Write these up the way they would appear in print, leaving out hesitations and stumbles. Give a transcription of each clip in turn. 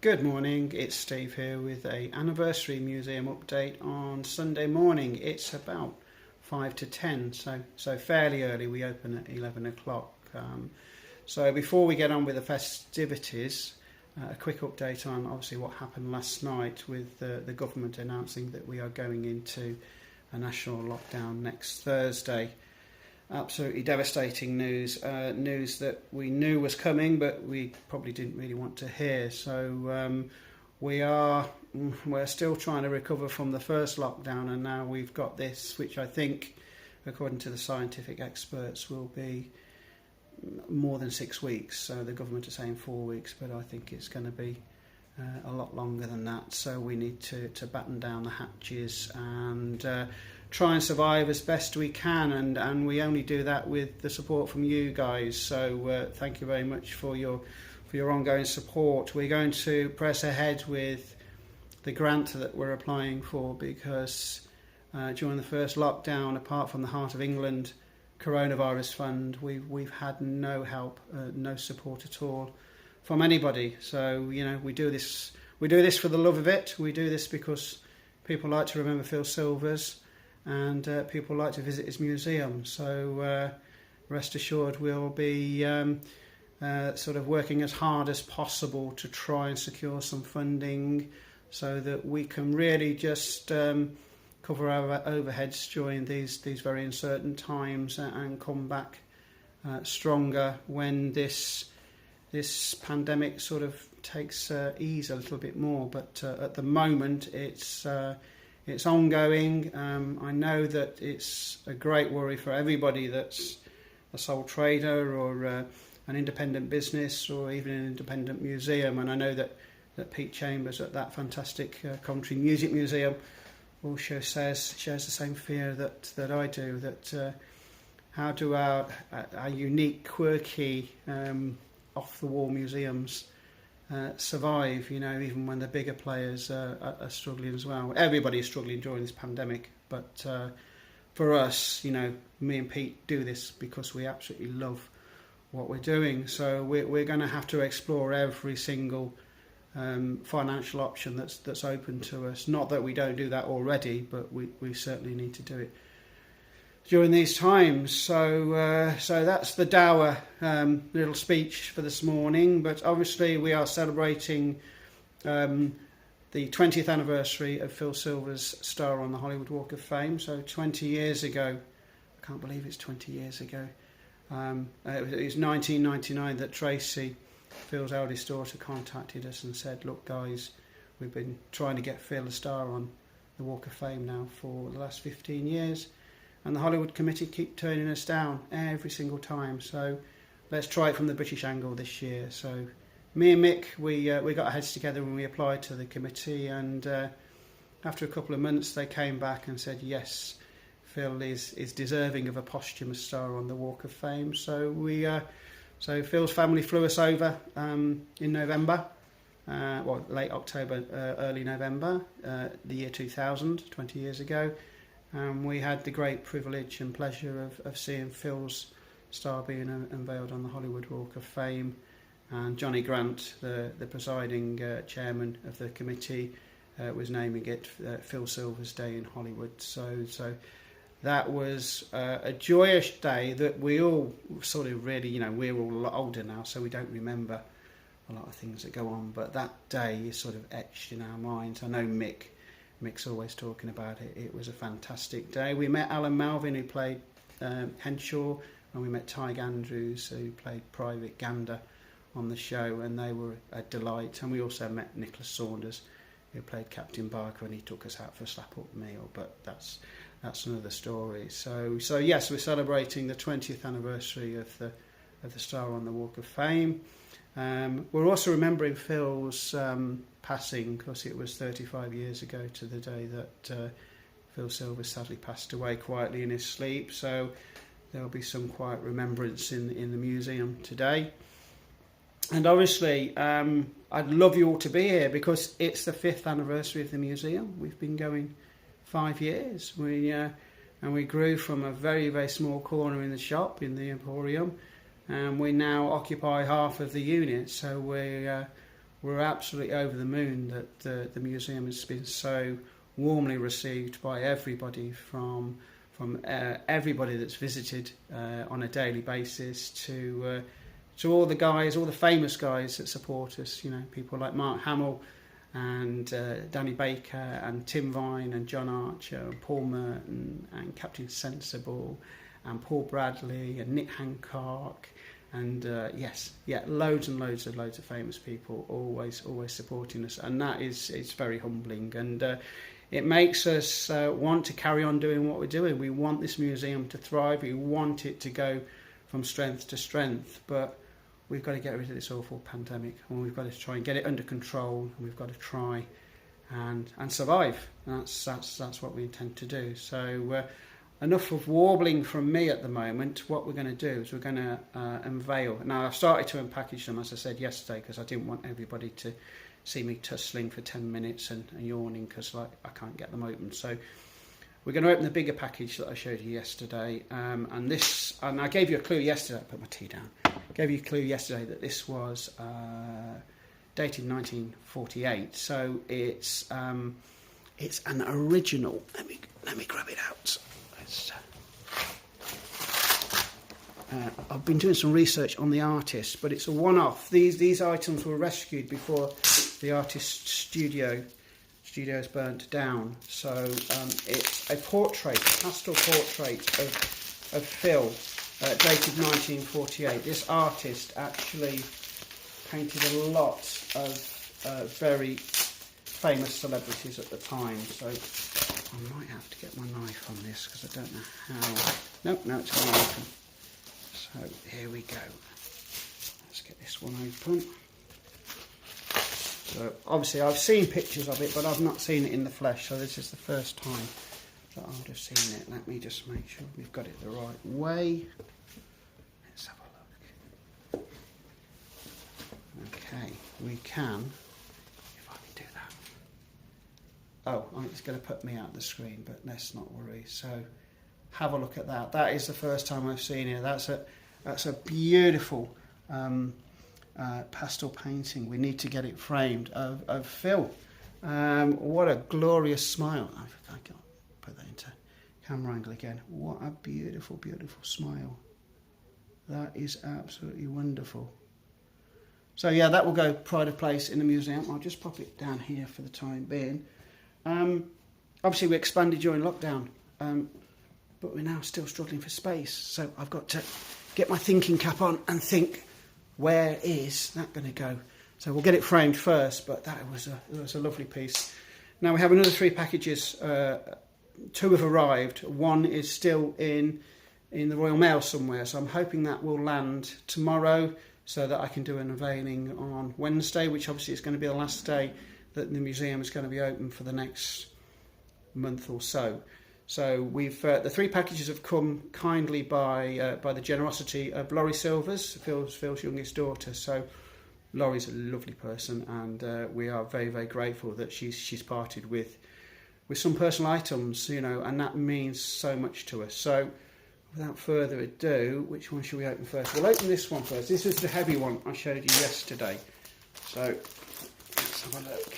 Good morning, it's Steve here with a anniversary museum update on Sunday morning. It's about 5 to 10, so fairly early. We open at 11 o'clock. So before we get on with the festivities, a quick update on obviously what happened last night with the government announcing that we are going into a national lockdown next Thursday. Absolutely devastating news, news that we knew was coming, but we probably didn't really want to hear. So we're still trying to recover from the first lockdown, and now we've got this, which I think, according to the scientific experts, will be more than 6 weeks. So the government are saying 4 weeks, but I think it's going to be a lot longer than that. So we need to batten down the hatches and try and survive as best we can, and we only do that with the support from you guys. So thank you very much for your ongoing support. We're going to press ahead with the grant that we're applying for, because during the first lockdown, apart from the Heart of England Coronavirus Fund, we've had no help, no support at all from anybody. So we do this for the love of it. We do this because people like to remember Phil Silvers, and people like to visit his museum. So rest assured we'll be sort of working as hard as possible to try and secure some funding so that we can really just cover our overheads during these very uncertain times and come back stronger when this pandemic sort of takes ease a little bit more. But at the moment it's ongoing. I know that it's a great worry for everybody that's a sole trader or an independent business or even an independent museum. And I know that Pete Chambers at that fantastic Coventry Music Museum also shares the same fear that I do, that how do our unique, quirky, off-the-wall museums survive, even when the bigger players are struggling as well. Everybody's struggling during this pandemic, but for us, me and Pete do this because we absolutely love what we're doing. So we're going to have to explore every single financial option that's open to us. Not that we don't do that already, but we certainly need to do it during these times. So that's the dour little speech for this morning. But obviously we are celebrating the 20th anniversary of Phil Silvers' star on the Hollywood Walk of Fame. So 20 years ago, I can't believe it's 20 years ago. It was 1999 that Tracy, Phil's eldest daughter, contacted us and said, look guys, we've been trying to get Phil a star on the Walk of Fame now for the last 15 years. And the Hollywood Committee keep turning us down every single time. So let's try it from the British angle this year. So me and Mick, we got our heads together when we applied to the committee, and after a couple of months they came back and said yes, Phil is deserving of a posthumous star on the Walk of Fame. So so Phil's family flew us over in November, late October, early November, the year 2000, 20 years ago. We had the great privilege and pleasure of seeing Phil's star being unveiled on the Hollywood Walk of Fame, and Johnny Grant, the presiding chairman of the committee, was naming it Phil Silvers Day in Hollywood. So that was a joyous day that we all sort of really, we're all a lot older now, so we don't remember a lot of things that go on, but that day is sort of etched in our minds. I know Mick's always talking about it. It was a fantastic day. We met Alan Melvin, who played Henshaw, and we met Tig Andrews, who played Private Gander on the show, and they were a delight. And we also met Nicholas Saunders, who played Captain Barker, and he took us out for a slap-up meal, but that's another story. So yes, we're celebrating the 20th anniversary of the star on the Walk of Fame. We're also remembering Phil's passing, because it was 35 years ago to the day that Phil Silvers sadly passed away quietly in his sleep. So there'll be some quiet remembrance in the museum today. And obviously I'd love you all to be here, because it's the 5th anniversary of the museum. We've been going 5 years. And we grew from a very, very small corner in the shop, in the Emporium, and we now occupy half of the unit. So we're absolutely over the moon that the museum has been so warmly received by everybody, from everybody that's visited on a daily basis to all the guys, all the famous guys that support us. You know, people like Mark Hamill and Danny Baker and Tim Vine and John Archer and Paul Merton and Captain Sensible and Paul Bradley and Nick Hancock. And loads and loads of famous people always supporting us, and that it's very humbling, and it makes us want to carry on doing what we're doing. We want this museum to thrive. We want it to go from strength to strength, but we've got to get rid of this awful pandemic, and we've got to try and get it under control, and we've got to try and survive. That's what we intend to do. So. Enough of warbling from me at the moment. What we're going to do is we're going to unveil. Now, I've started to unpackage them, as I said yesterday, because I didn't want everybody to see me tussling for 10 minutes and yawning because I can't get them open. So we're going to open the bigger package that I showed you yesterday. And I gave you a clue yesterday. I put my tea down. Gave you a clue yesterday that this was dated 1948. So it's an original. Let me grab it out. I've been doing some research on the artist, but it's a one-off. These items were rescued before the artist's studio's burnt down. So it's a pastel portrait of Phil, dated 1948. This artist actually painted a lot of very famous celebrities at the time. So I might have to get my knife on this because I don't know how. No, it's going to open. So here we go. Let's get this one open. So obviously I've seen pictures of it, but I've not seen it in the flesh. So this is the first time that I would have seen it. Let me just make sure we've got it the right way. Let's have a look. Okay, we can. Oh, it's going to put me out the screen, but let's not worry. So, have a look at that. That is the first time I've seen it. That's a beautiful pastel painting. We need to get it framed of Phil. What a glorious smile! I can't put that into camera angle again. What a beautiful, beautiful smile. That is absolutely wonderful. So yeah, that will go pride of place in the museum. I'll just pop it down here for the time being. Obviously we expanded during lockdown, but we're now still struggling for space, so I've got to get my thinking cap on and think, where is that going to go? So we'll get it framed first, but that was a lovely piece. Now we have another 3 packages. 2 have arrived, 1 is still in the Royal Mail somewhere, so I'm hoping that will land tomorrow so that I can do an unveiling on Wednesday, which obviously is going to be the last day that the museum is going to be open for the next month or so. So we've the 3 packages have come kindly by the generosity of Laurie Silvers, Phil's youngest daughter. So Laurie's a lovely person, and we are very, very grateful that she's parted with some personal items, you know, and that means so much to us. So without further ado, which one should we open first? We'll open this one first. This is the heavy one I showed you yesterday. So let's have a look.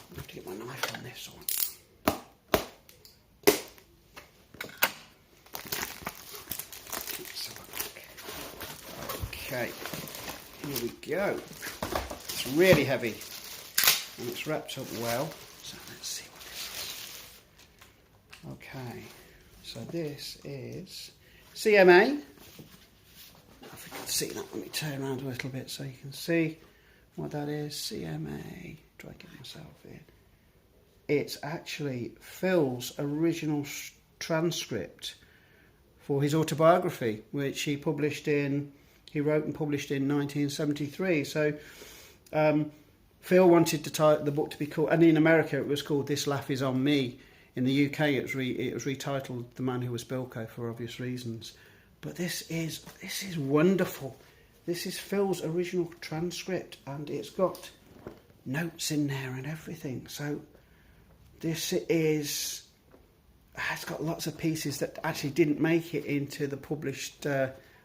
I have to get my knife on this one. Let's have a look. Okay, here we go. It's really heavy and it's wrapped up well. So let's see what this is. Okay, so this is CMA. If you can see that, let me turn around a little bit so you can see what that is. CMA, try to get myself in. It's actually Phil's original transcript for his autobiography, which he wrote and published in 1973. So Phil wanted the book to be called, and in America it was called This Laugh Is On Me. In the UK it was retitled The Man Who Was Bilko for obvious reasons. But this is wonderful. This is Phil's original transcript, and it's got notes in there and everything. So it's got lots of pieces that actually didn't make it into the published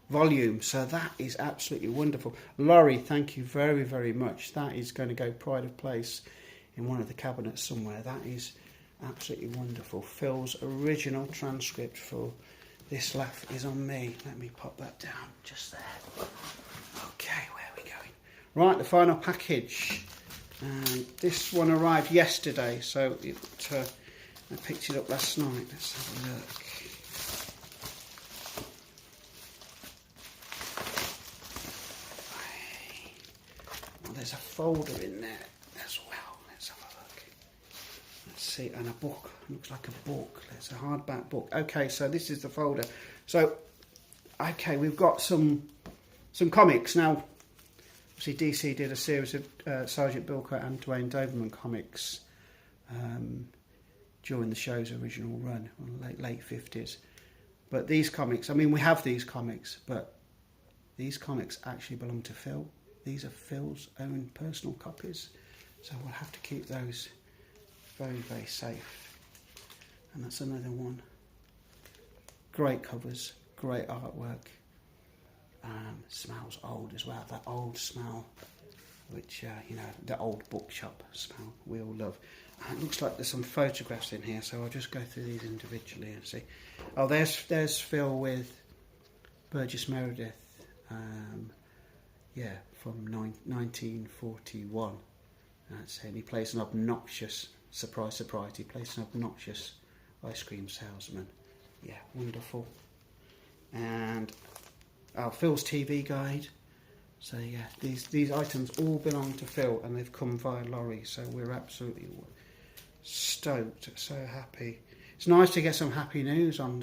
volume. So that is absolutely wonderful. Laurie, thank you very, very much. That is going to go pride of place in one of the cabinets somewhere. That is absolutely wonderful. Phil's original transcript for This Laugh Is On Me. Let me pop that down just there. Okay, where are we going? Right, the final package. And this one arrived yesterday, so I picked it up last night. Let's have a look. Well, there's a folder in there as well. Let's have a look. Let's see, and a book. Looks like a book. There's a hardback book. Okay, so this is the folder. So, okay, we've got some comics now. Obviously, DC did a series of Sergeant Bilko and Dwayne Doberman comics during the show's original run, late 50s. But these comics, I mean, we have these comics, but these comics actually belong to Phil. These are Phil's own personal copies, so we'll have to keep those very, very safe. And that's another one. Great covers, great artwork. Smells old as well, that old smell, which, the old bookshop smell we all love. And it looks like there's some photographs in here, so I'll just go through these individually and see. Oh, there's Phil with Burgess Meredith, from 1941. That's it. He plays an obnoxious, surprise, he plays an obnoxious ice cream salesman. Yeah, wonderful. And Phil's TV guide. So yeah, these items all belong to Phil, and they've come via Laurie, so we're absolutely stoked, so happy. It's nice to get some happy news on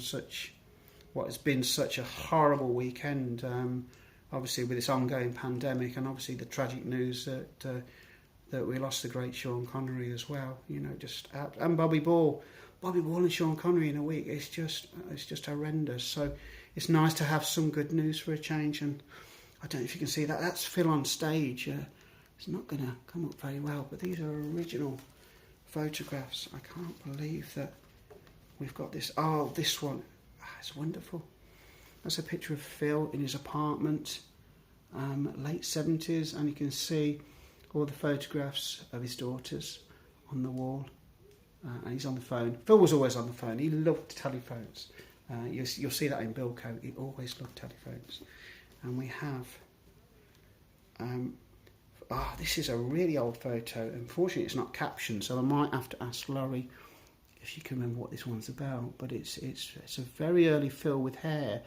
what has been such a horrible weekend, obviously with this ongoing pandemic, and obviously the tragic news that we lost the great Sean Connery as well, and Bobby Ball and Sean Connery in a week. It's just horrendous. So it's nice to have some good news for a change. And I don't know if you can see that. That's Phil on stage. It's not going to come up very well, but these are original photographs. I can't believe that we've got this. Oh, this one. It's wonderful. That's a picture of Phil in his apartment, late 70s, and you can see all the photographs of his daughters on the wall. And he's on the phone. Phil was always on the phone. He loved telephones. You'll see that in Bilko. He always loved telephones. And we have... this is a really old photo. Unfortunately, it's not captioned, so I might have to ask Laurie if she can remember what this one's about. But it's a very early Phil with hair,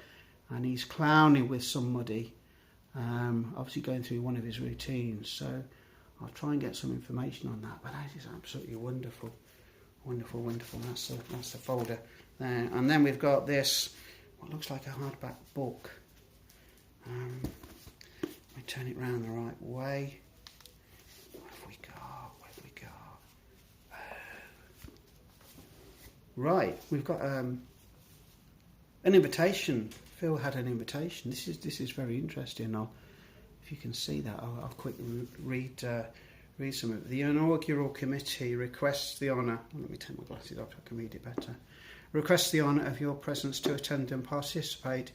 and he's clowning with somebody, obviously going through one of his routines. So I'll try and get some information on that. But that is absolutely wonderful. Wonderful, wonderful. That's the folder there. And then we've got this, what looks like a hardback book. Let me turn it round the right way. What have we got? Right, we've got an invitation. Phil had an invitation. This is very interesting. If you can see that, I'll quickly read some of it. The inaugural committee requests the honour... Let me take my glasses off so I can read it better. Requests the honour of your presence to attend and participate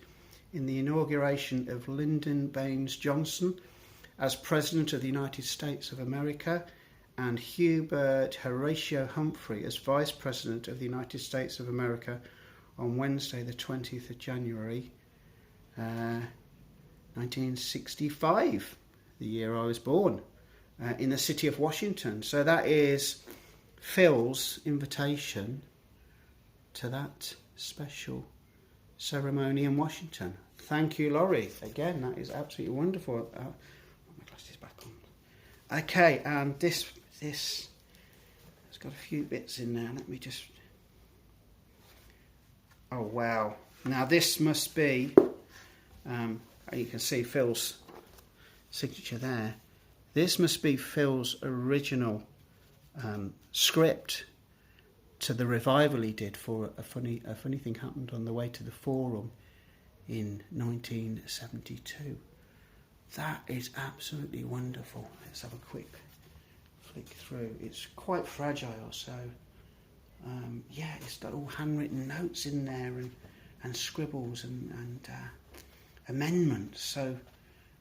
in the inauguration of Lyndon Baines Johnson as President of the United States of America and Hubert Horatio Humphrey as Vice President of the United States of America on Wednesday the 20th of January 1965, the year I was born. In the city of Washington. So that is Phil's invitation to that special ceremony in Washington. Thank you, Laurie. Again, that is absolutely wonderful. Put my glasses back on. Okay, and this has got a few bits in there. Let me just... Oh, wow. Now, this must be... you can see Phil's signature there. This must be Phil's original script to the revival he did for a funny thing happened on the way to the Forum in 1972. That is absolutely wonderful. Let's have a quick flick through. It's quite fragile, so it's got all handwritten notes in there and scribbles and amendments. So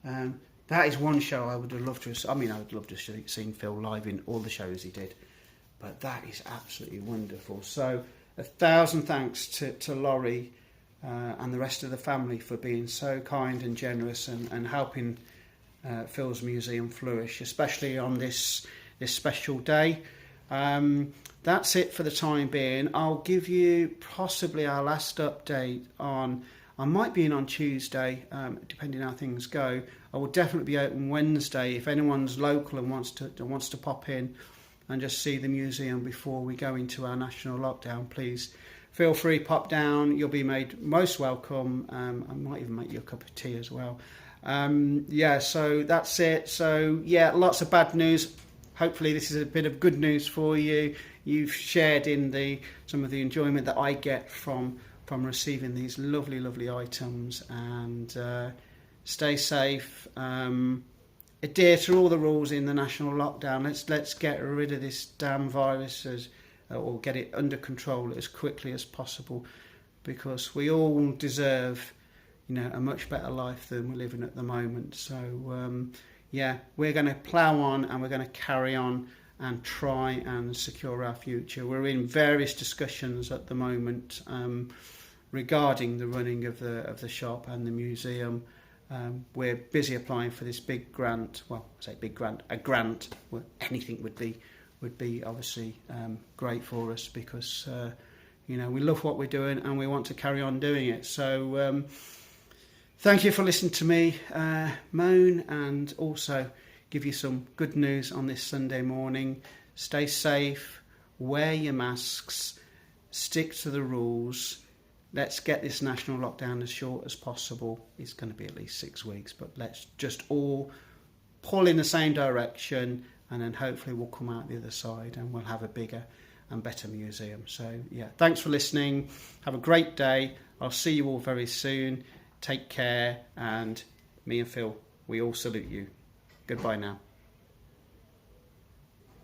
that is one show I would have loved to have, I mean, I would love to have seen Phil live in all the shows he did, but that is absolutely wonderful. So 1,000 thanks to Laurie and the rest of the family for being so kind and generous and helping Phil's museum flourish, especially on this special day. That's it for the time being. I'll give you possibly our last update on, I might be in on Tuesday, depending how things go. I will definitely be open Wednesday. If anyone's local and wants to pop in and just see the museum before we go into our national lockdown, please feel free, pop down. You'll be made most welcome. I might even make you a cup of tea as well. So that's it. So yeah, lots of bad news. Hopefully this is a bit of good news for you. You've shared in some of the enjoyment that I get from receiving these lovely items, and stay safe. Adhere to all the rules in the national lockdown. Let's get rid of this damn virus or get it under control as quickly as possible, because we all deserve, a much better life than we're living at the moment. So we're going to plough on, and we're going to carry on and try and secure our future. We're in various discussions at the moment regarding the running of the shop and the museum. We're busy applying for this big grant. Well, I say big grant, a grant. Well, anything would be obviously great for us, because we love what we're doing and we want to carry on doing it. So thank you for listening to me moan, and also give you some good news on this Sunday morning. Stay safe, wear your masks, stick to the rules. Let's get this national lockdown as short as possible. It's going to be at least 6 weeks, but let's just all pull in the same direction, and then hopefully we'll come out the other side and we'll have a bigger and better museum. So yeah, thanks for listening. Have a great day. I'll see you all very soon. Take care, and me and Phil, we all salute you. Goodbye now.